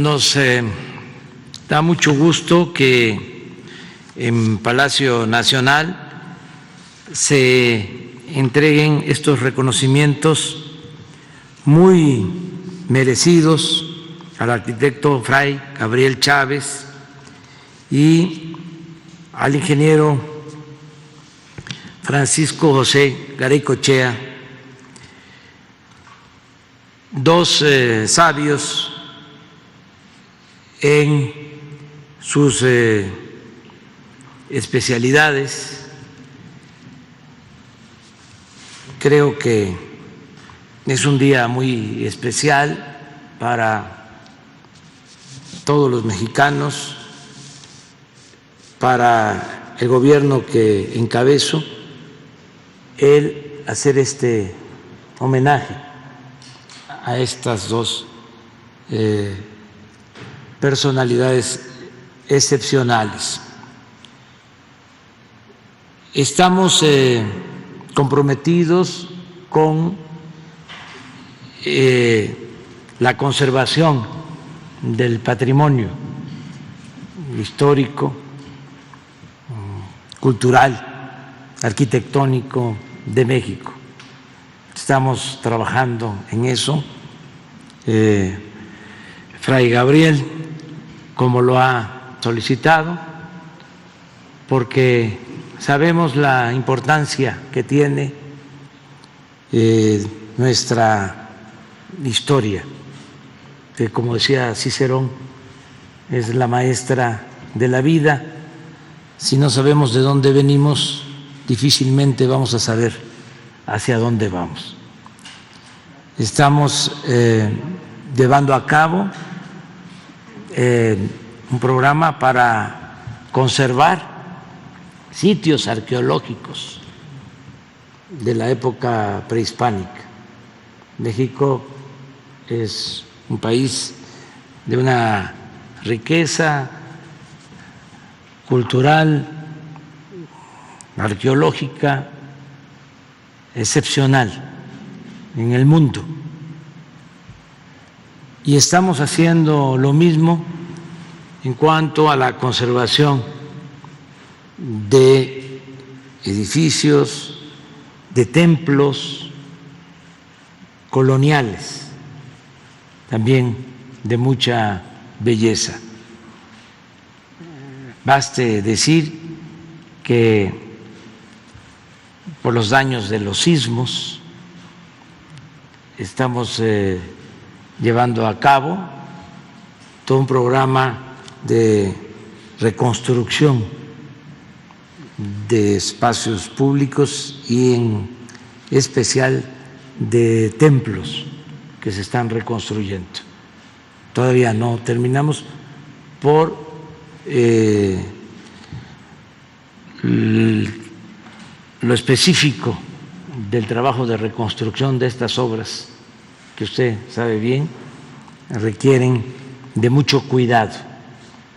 Nos da mucho gusto que en Palacio Nacional se entreguen estos reconocimientos muy merecidos al arquitecto Fray Gabriel Chávez y al ingeniero Francisco José Garaycochea, dos sabios en sus especialidades. Creo que es un día muy especial para todos los mexicanos, para el gobierno que encabezo, el hacer este homenaje a estas dos personalidades excepcionales. Estamos comprometidos con la conservación del patrimonio histórico, cultural, arquitectónico de México. Estamos trabajando en eso. Fray Gabriel, como lo ha solicitado, porque sabemos la importancia que tiene nuestra historia, que, como decía Cicerón, es la maestra de la vida. Si no sabemos de dónde venimos, difícilmente vamos a saber hacia dónde vamos. Estamos llevando a cabo un programa para conservar sitios arqueológicos de la época prehispánica. México es un país de una riqueza cultural, arqueológica, excepcional en el mundo. Y estamos haciendo lo mismo en cuanto a la conservación de edificios, de templos coloniales, también de mucha belleza. Baste decir que por los daños de los sismos estamos llevando a cabo todo un programa de reconstrucción de espacios públicos y en especial de templos que se están reconstruyendo. Todavía no terminamos por lo específico del trabajo de reconstrucción de estas obras, que usted sabe bien, requieren de mucho cuidado,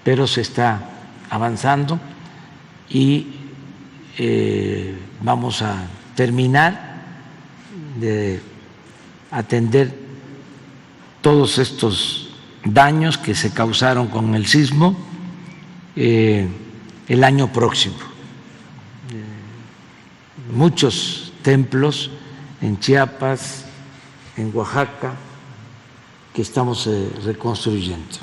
pero se está avanzando y vamos a terminar de atender todos estos daños que se causaron con el sismo el año próximo. Muchos templos en Chiapas, en Oaxaca, que estamos reconstruyendo.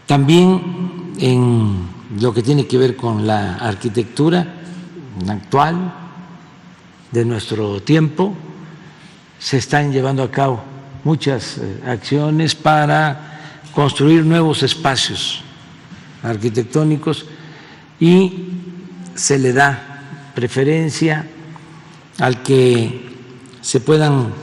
También en lo que tiene que ver con la arquitectura actual de nuestro tiempo, se están llevando a cabo muchas acciones para construir nuevos espacios arquitectónicos y se le da preferencia al que se puedan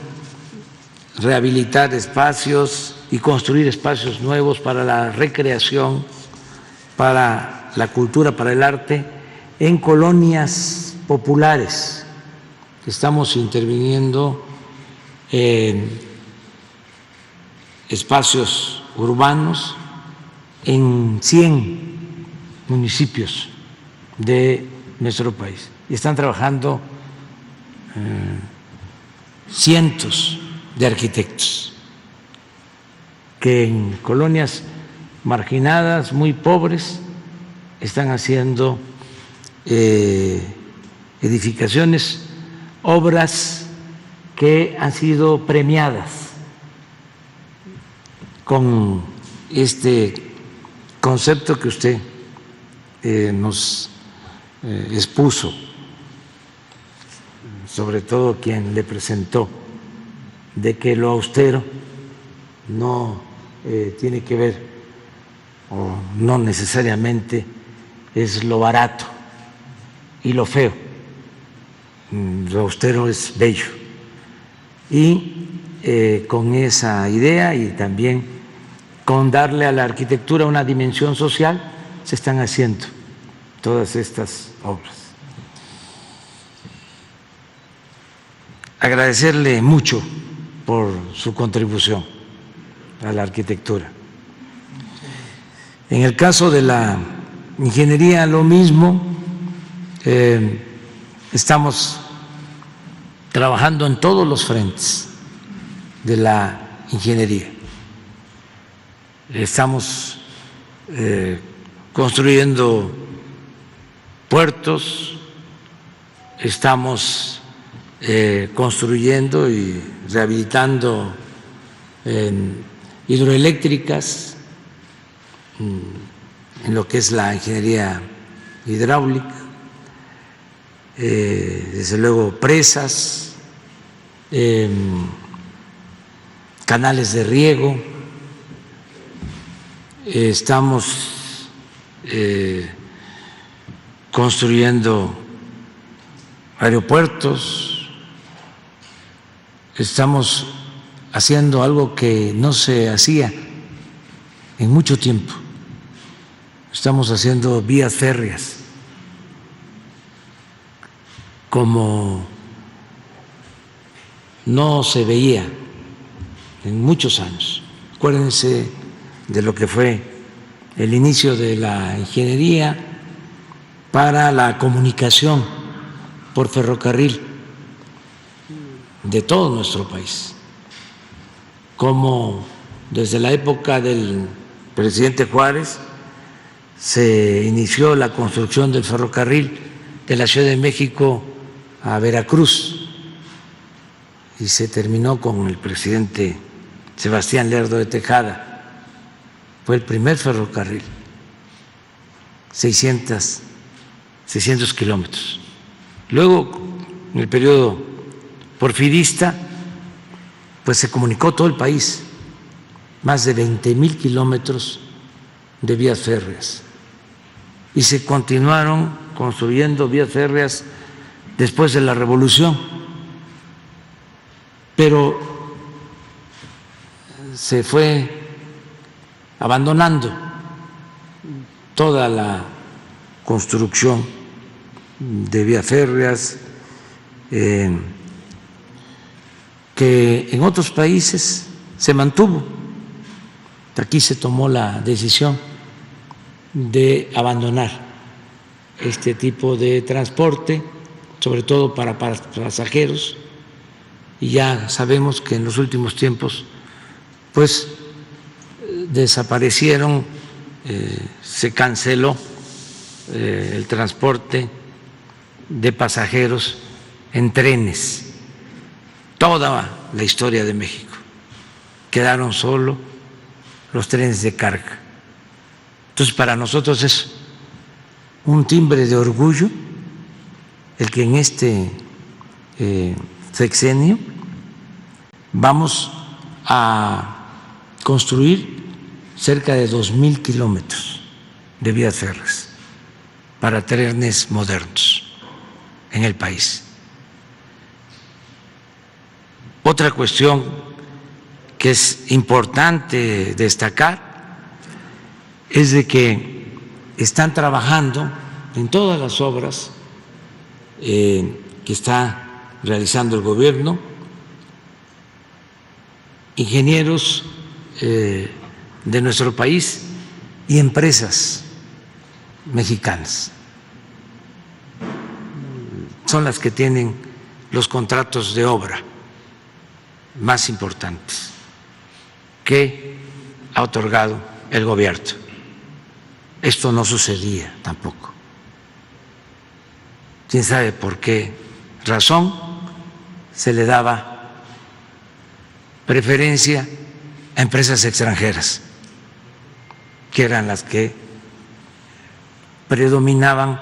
rehabilitar espacios y construir espacios nuevos para la recreación, para la cultura, para el arte, en colonias populares. Estamos interviniendo en espacios urbanos en 100 municipios de nuestro país. Y están trabajando cientos de arquitectos que en colonias marginadas, muy pobres, están haciendo edificaciones, obras que han sido premiadas con este concepto que usted nos expuso, sobre todo quien le presentó, de que lo austero no tiene que ver o no necesariamente es lo barato y lo feo, lo austero es bello. Y con esa idea y también con darle a la arquitectura una dimensión social, se están haciendo todas estas obras. Agradecerle mucho por su contribución a la arquitectura. En el caso de la ingeniería, lo mismo, estamos trabajando en todos los frentes de la ingeniería. Estamos construyendo puertos, estamos construyendo y rehabilitando hidroeléctricas, en lo que es la ingeniería hidráulica, desde luego presas, canales de riego, estamos construyendo aeropuertos, estamos haciendo algo que no se hacía en mucho tiempo, estamos haciendo vías férreas, como no se veía en muchos años. Acuérdense de lo que fue el inicio de la ingeniería para la comunicación por ferrocarril de todo nuestro país, como desde la época del presidente Juárez se inició la construcción del ferrocarril de la Ciudad de México a Veracruz y se terminó con el presidente Sebastián Lerdo de Tejada. Fue el primer ferrocarril, 600 kilómetros. Luego, en el periodo porfirista, pues se comunicó todo el país, más de 20,000 kilómetros de vías férreas. Y se continuaron construyendo vías férreas después de la Revolución, pero se fue abandonando toda la construcción de vías férreas, que en otros países se mantuvo. Aquí se tomó la decisión de abandonar este tipo de transporte, sobre todo para pasajeros, y ya sabemos que en los últimos tiempos pues desaparecieron, se canceló el transporte de pasajeros en trenes, toda la historia de México. Quedaron solo los trenes de carga. Entonces, para nosotros es un timbre de orgullo el que en este sexenio vamos a construir cerca de 2,000 kilómetros de vías férreas para trenes modernos en el país. Otra cuestión que es importante destacar es de que están trabajando en todas las obras que está realizando el gobierno ingenieros de nuestro país y empresas mexicanas. Son las que tienen los contratos de obra más importantes, que ha otorgado el gobierno. Esto no sucedía tampoco. ¿Quién sabe por qué razón se le daba preferencia a empresas extranjeras, que eran las que predominaban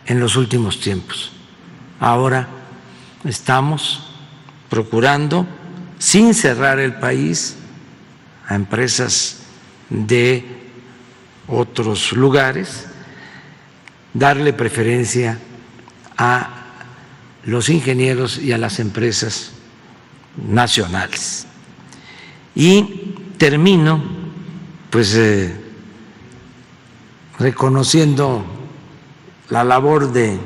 en los últimos tiempos? Ahora estamos procurando, sin cerrar el país, a empresas de otros lugares, darle preferencia a los ingenieros y a las empresas nacionales. Y termino pues reconociendo la labor de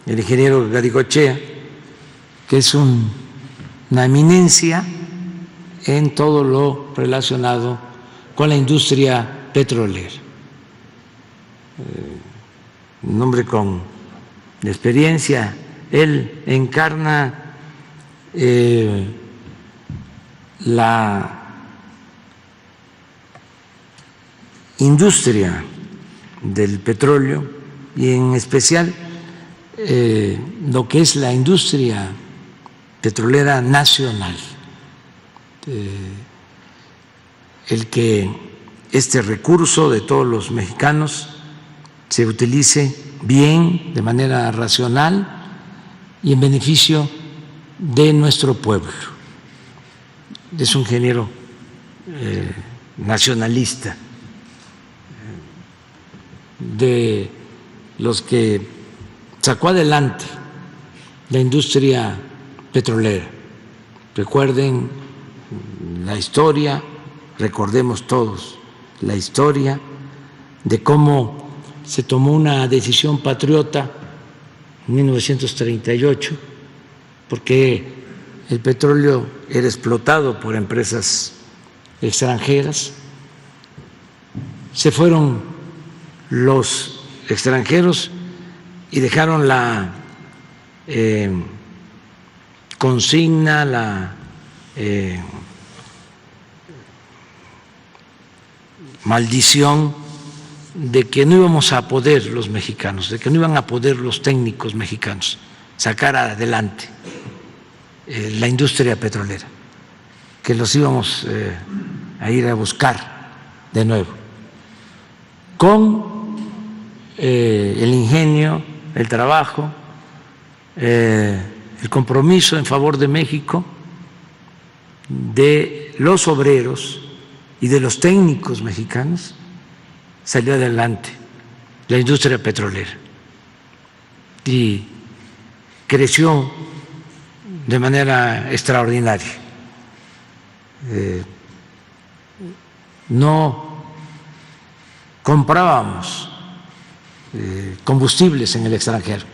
el ingeniero Garigochea, que es una eminencia en todo lo relacionado con la industria petrolera. Un hombre con experiencia, él encarna la industria del petróleo y en especial lo que es la industria petrolera nacional, el que este recurso de todos los mexicanos se utilice bien, de manera racional y en beneficio de nuestro pueblo. Es un ingeniero nacionalista, de los que sacó adelante la industria petrolera. Recuerden la historia, recordemos todos la historia de cómo se tomó una decisión patriota en 1938, porque el petróleo era explotado por empresas extranjeras. Se fueron los extranjeros y dejaron la consigna, la maldición de que no íbamos a poder los mexicanos, de que no iban a poder los técnicos mexicanos sacar adelante la industria petrolera, que los íbamos a ir a buscar de nuevo, con el ingenio, el trabajo, el compromiso en favor de México, de los obreros y de los técnicos mexicanos. Salió adelante la industria petrolera y creció de manera extraordinaria. No comprábamos combustibles en el extranjero,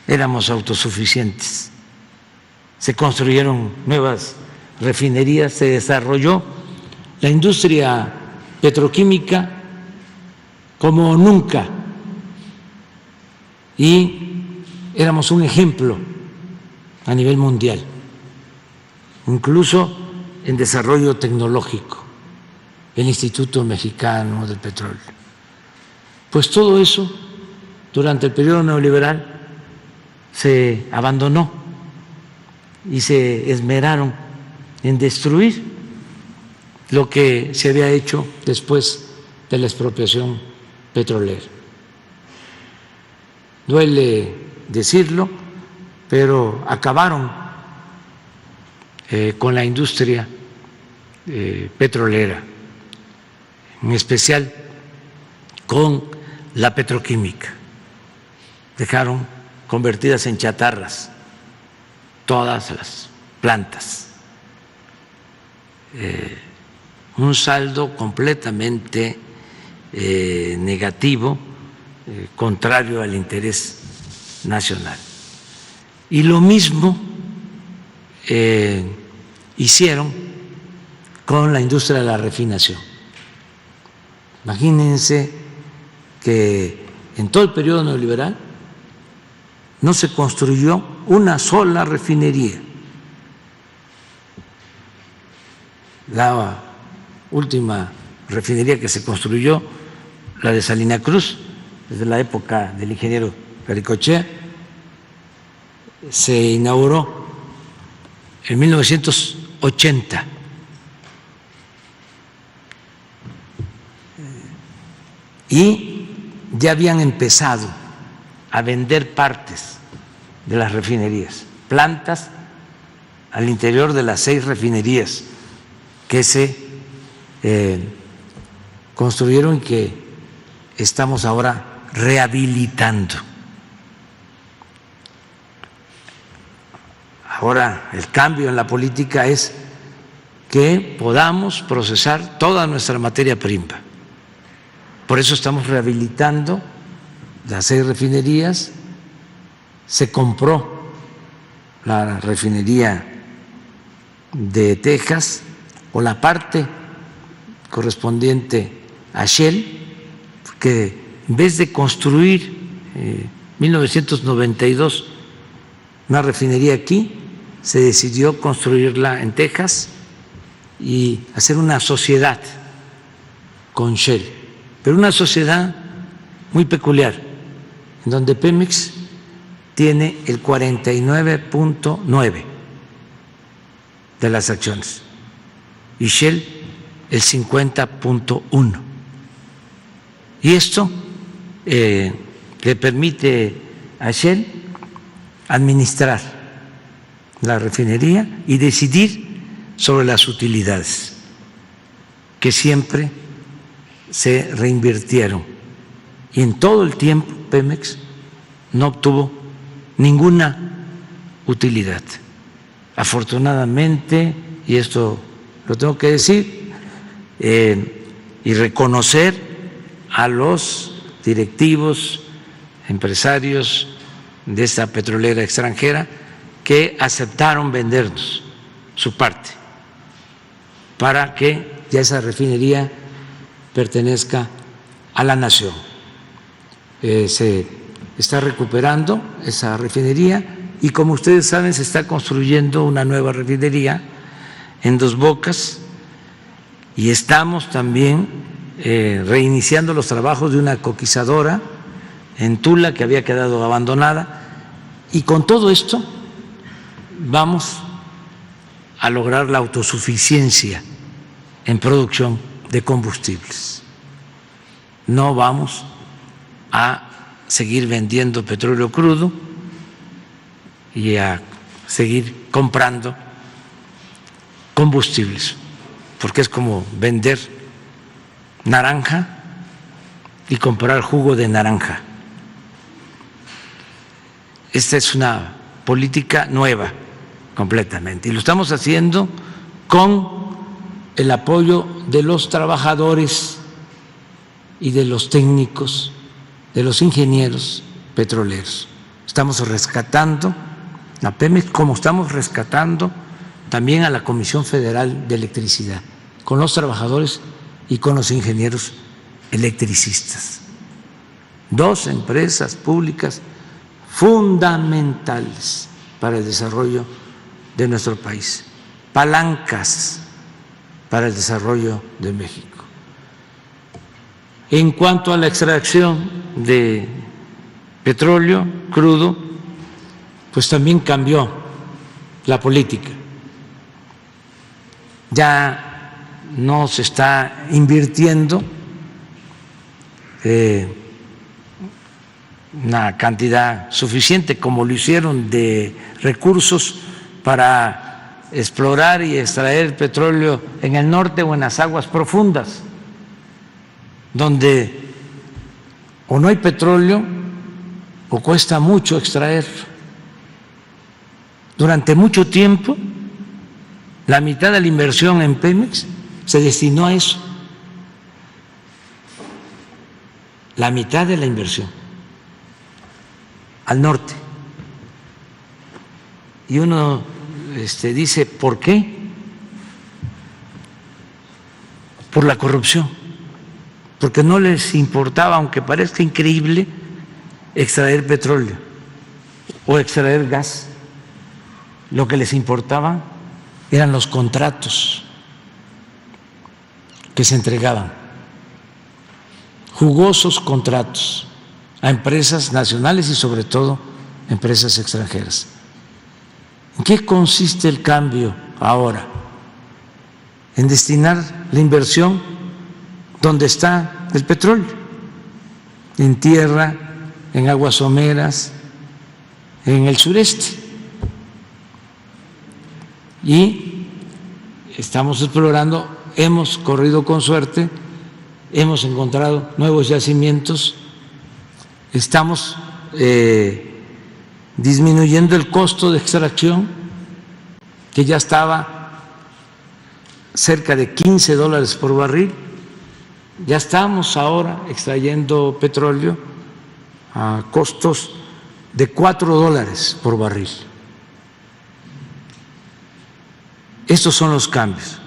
éramos autosuficientes. Se construyeron nuevas refinerías, se desarrolló la industria petroquímica como nunca y éramos un ejemplo a nivel mundial, incluso en desarrollo tecnológico, el Instituto Mexicano del Petróleo. Pues todo eso durante el periodo neoliberal se abandonó y se esmeraron en destruir lo que se había hecho después de la expropiación petrolera. Duele decirlo, pero acabaron con la industria petrolera, en especial con la petroquímica. Dejaron convertidas en chatarras todas las plantas. Un saldo completamente negativo, contrario al interés nacional. Y lo mismo hicieron con la industria de la refinación. Imagínense que en todo el periodo neoliberal no se construyó una sola refinería. La última refinería que se construyó, la de Salina Cruz, desde la época del ingeniero Pericochea, se inauguró en 1980. Y ya habían empezado a vender partes de las refinerías, plantas al interior de las 6 refinerías que se construyeron y que estamos ahora rehabilitando. Ahora el cambio en la política es que podamos procesar toda nuestra materia prima. Por eso estamos rehabilitando las 6 refinerías. Se compró la refinería de Texas o la parte correspondiente a Shell, que en vez de construir en 1992 una refinería aquí, se decidió construirla en Texas y hacer una sociedad con Shell, pero una sociedad muy peculiar, en donde Pemex tiene el 49.9% de las acciones y Shell el 50.1%. Y esto le permite a Shell administrar la refinería y decidir sobre las utilidades que siempre se reinvirtieron. Y en todo el tiempo Pemex no obtuvo ninguna utilidad. Afortunadamente, y esto lo tengo que decir, y reconocer a los directivos, empresarios de esta petrolera extranjera que aceptaron vendernos su parte para que ya esa refinería pertenezca a la nación. Se está recuperando esa refinería y, como ustedes saben, se está construyendo una nueva refinería en Dos Bocas y estamos también reiniciando los trabajos de una coquizadora en Tula que había quedado abandonada, y con todo esto vamos a lograr la autosuficiencia en producción de combustibles. No vamos a seguir vendiendo petróleo crudo y a seguir comprando combustibles, porque es como vender naranja y comprar jugo de naranja. Esta es una política nueva completamente y lo estamos haciendo con el apoyo de los trabajadores y de los técnicos, de los ingenieros petroleros. Estamos rescatando a Pemex, como estamos rescatando también a la Comisión Federal de Electricidad, con los trabajadores y con los ingenieros electricistas. 2 empresas públicas fundamentales para el desarrollo de nuestro país, palancas para el desarrollo de México. En cuanto a la extracción de petróleo crudo, pues también cambió la política. Ya no se está invirtiendo una cantidad suficiente como lo hicieron de recursos para explorar y extraer petróleo en el norte o en las aguas profundas, donde o no hay petróleo o cuesta mucho extraer. Durante mucho tiempo, la mitad de la inversión en Pemex se destinó a eso. La mitad de la inversión al norte. Y uno dice, ¿por qué? Por la corrupción, porque no les importaba, aunque parezca increíble, extraer petróleo o extraer gas. Lo que les importaba eran los contratos que se entregaban, jugosos contratos a empresas nacionales y sobre todo empresas extranjeras. ¿En qué consiste el cambio ahora? En destinar la inversión donde está el petróleo, en tierra, en aguas someras, en el sureste. Y estamos explorando, hemos corrido con suerte, hemos encontrado nuevos yacimientos, estamos disminuyendo el costo de extracción, que ya estaba cerca de $15 por barril. Ya estamos ahora extrayendo petróleo a costos de $4 por barril. Estos son los cambios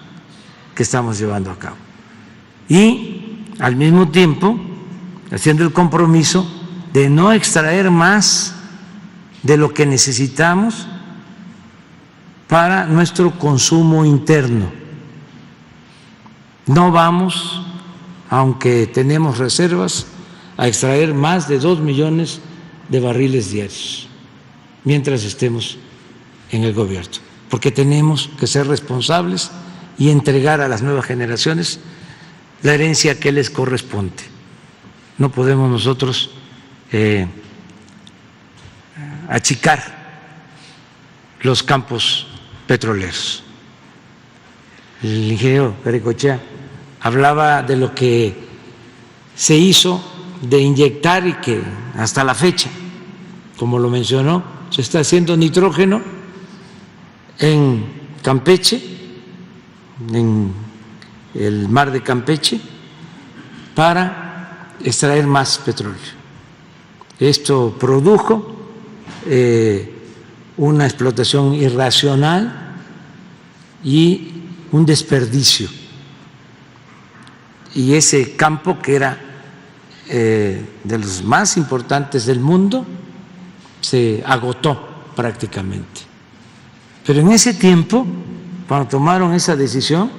que estamos llevando a cabo. Y al mismo tiempo haciendo el compromiso de no extraer más de lo que necesitamos para nuestro consumo interno. No vamos, aunque tenemos reservas, a extraer más de 2 millones de barriles diarios mientras estemos en el gobierno, porque tenemos que ser responsables y entregar a las nuevas generaciones la herencia que les corresponde. No podemos nosotros achicar los campos petroleros. El ingeniero Garicochea hablaba de lo que se hizo de inyectar y que hasta la fecha, como lo mencionó, se está haciendo nitrógeno en Campeche, en el mar de Campeche, para extraer más petróleo. Esto produjo una explotación irracional y un desperdicio. Y ese campo, que era de los más importantes del mundo, se agotó prácticamente. Pero en ese tiempo, cuando tomaron esa decisión,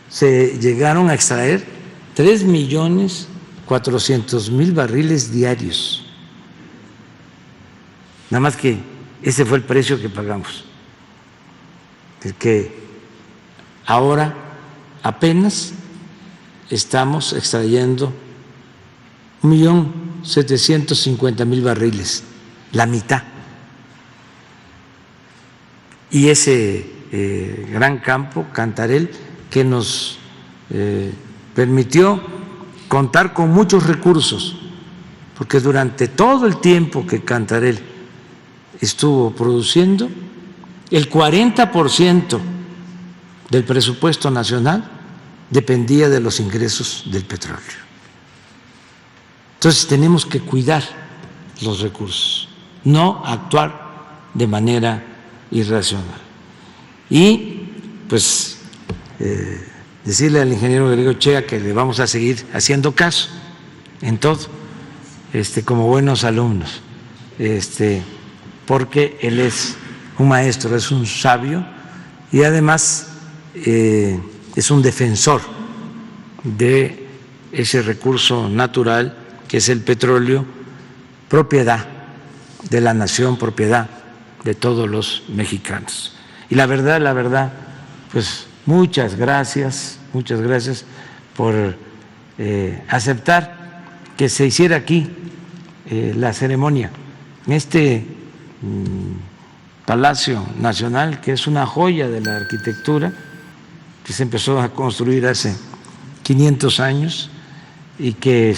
se llegaron a extraer 3.400.000 barriles diarios. Nada más que ese fue el precio que pagamos. El que ahora apenas estamos extrayendo 1.750.000 barriles, la mitad. Y ese gran campo, Cantarell, que nos permitió contar con muchos recursos, porque durante todo el tiempo que Cantarell estuvo produciendo, el 40% del presupuesto nacional dependía de los ingresos del petróleo. Entonces tenemos que cuidar los recursos, no actuar de manera irracional. Y pues decirle al ingeniero Garicochea que le vamos a seguir haciendo caso en todo, como buenos alumnos, porque él es un maestro, es un sabio y además es un defensor de ese recurso natural que es el petróleo, propiedad de la nación, propiedad de todos los mexicanos. Y la verdad, pues muchas gracias por aceptar que se hiciera aquí la ceremonia, en este Palacio Nacional, que es una joya de la arquitectura, que se empezó a construir hace 500 años y que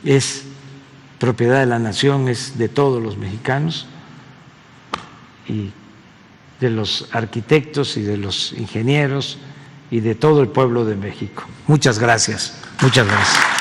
es propiedad de la nación, es de todos los mexicanos y de los arquitectos y de los ingenieros y de todo el pueblo de México. Muchas gracias, muchas gracias.